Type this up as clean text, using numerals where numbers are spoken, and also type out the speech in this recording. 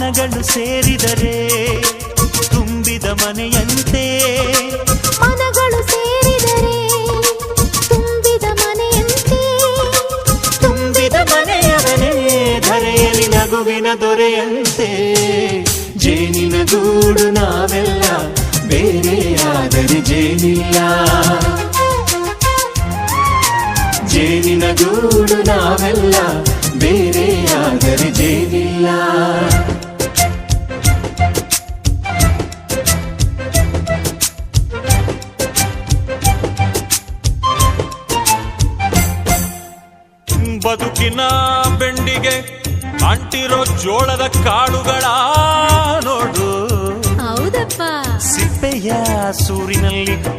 ಮನಗಳು ಸೇರಿದರೆ ತುಂಬಿದ ಮನೆಯಂತೆ. ಮನಗಳು ಸೇರಿದರೆ ತುಂಬಿದ ಮನೆಯಂತೆ. ತುಂಬಿದ ಮನೆಯವನೇ ಧರೆಯಲ್ಲಿ ನಗುವಿನ ದೊರೆಯಂತೆ. ಜೇನಿನ ಗೂಡು ನಾವೆಲ್ಲ ಬೇರೆಯಾದರೆ ಜೇನಿಲ್ಲ. ಜೇನಿನ ಗೂಡು ನಾವೆಲ್ಲ ಬೇರೆಯಾದರೆ ಜೇನಿಲ್ಲ. ಬದುಕಿನ ಬೆಂಡಿಗೆ ಅಂಟಿರೋ ಜೋಳದ ಕಾಳುಗಳ ನೋಡು. ಹೌದಪ್ಪ. ಸಿಪ್ಪೆಯ ಸೂರಿನಲ್ಲಿ